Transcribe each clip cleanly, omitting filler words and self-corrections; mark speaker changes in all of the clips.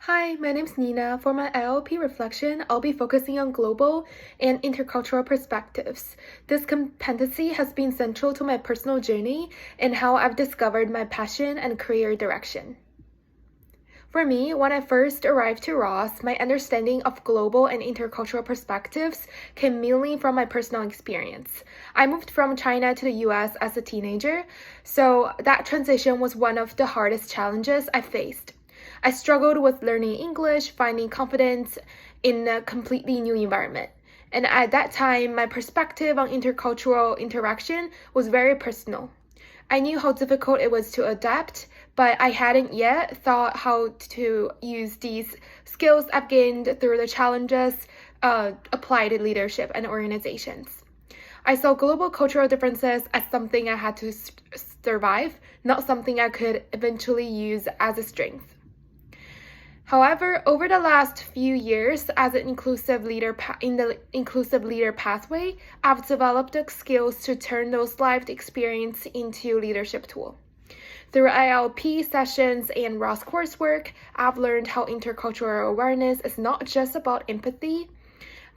Speaker 1: Hi, my name's Nina. For my ILP reflection, I'll be focusing on global and intercultural perspectives. This competency has been central to my personal journey and how I've discovered my passion and career direction. For me, when I first arrived to Ross, my understanding of global and intercultural perspectives came mainly from my personal experience. I moved from China to the US as a teenager, so that transition was one of the hardest challenges I faced. I struggled with learning English, finding confidence in a completely new environment. And at that time, my perspective on intercultural interaction was very personal. I knew how difficult it was to adapt, but I hadn't yet thought how to use these skills I've gained through the challenges applied to leadership and organizations. I saw global cultural differences as something I had to survive, not something I could eventually use as a strength. However, over the last few years, as an inclusive leader in the inclusive leader pathway, I've developed the skills to turn those lived experience into leadership tool. Through ILP sessions and Ross coursework, I've learned how intercultural awareness is not just about empathy,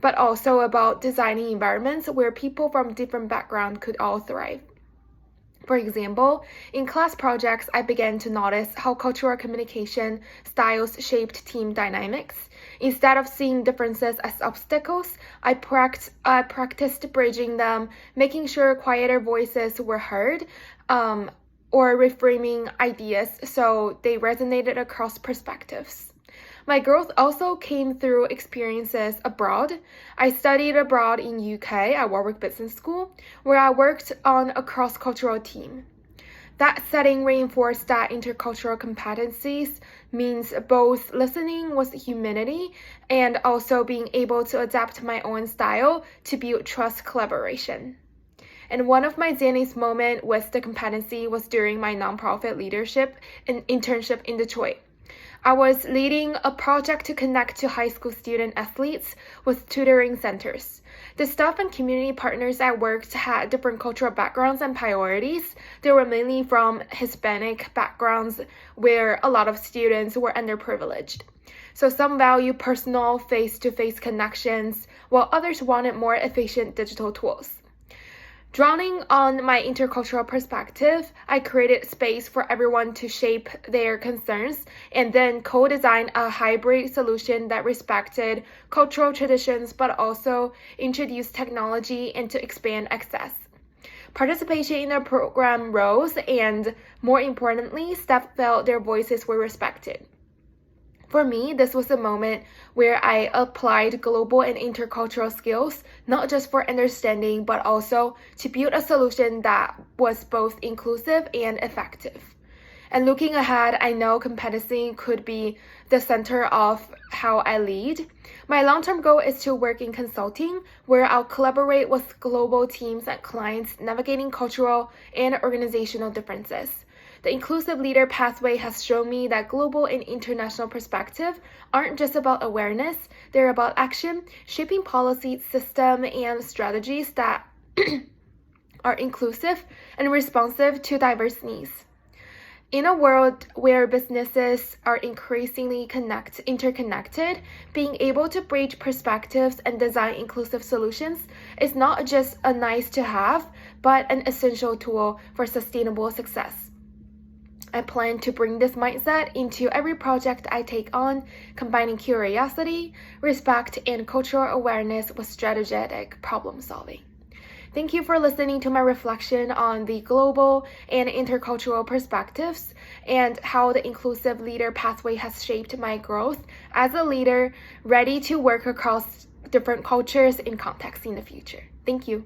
Speaker 1: but also about designing environments where people from different backgrounds could all thrive. For example, in class projects, I began to notice how cultural communication styles shaped team dynamics. Instead of seeing differences as obstacles, I practiced bridging them, making sure quieter voices were heard, or reframing ideas so they resonated across perspectives. My growth also came through experiences abroad. I studied abroad in UK at Warwick Business School, where I worked on a cross-cultural team. That setting reinforced that intercultural competencies means both listening with humility and also being able to adapt my own style to build trust collaboration. And one of my zenith moments with the competency was during my nonprofit leadership and internship in Detroit. I was leading a project to connect to high school student athletes with tutoring centers. The staff and community partners I worked had different cultural backgrounds and priorities. They were mainly from Hispanic backgrounds where a lot of students were underprivileged. So some value personal face-to-face connections, while others wanted more efficient digital tools. Drawing on my intercultural perspective, I created space for everyone to shape their concerns and then co-design a hybrid solution that respected cultural traditions but also introduced technology and to expand access. Participation in the program rose and, more importantly, staff felt their voices were respected. For me, this was a moment where I applied global and intercultural skills, not just for understanding, but also to build a solution that was both inclusive and effective. And looking ahead, I know competency could be the center of how I lead. My long-term goal is to work in consulting, where I'll collaborate with global teams and clients navigating cultural and organizational differences. The inclusive leader pathway has shown me that global and international perspective aren't just about awareness, they're about action, shaping policy, system, and strategies that are inclusive and responsive to diverse needs. In a world where businesses are increasingly interconnected, being able to bridge perspectives and design inclusive solutions is not just a nice to have, but an essential tool for sustainable success. I plan to bring this mindset into every project I take on, combining curiosity, respect, and cultural awareness with strategic problem solving. Thank you for listening to my reflection on the global and intercultural perspectives and how the inclusive leader pathway has shaped my growth as a leader ready to work across different cultures and contexts in the future. Thank you.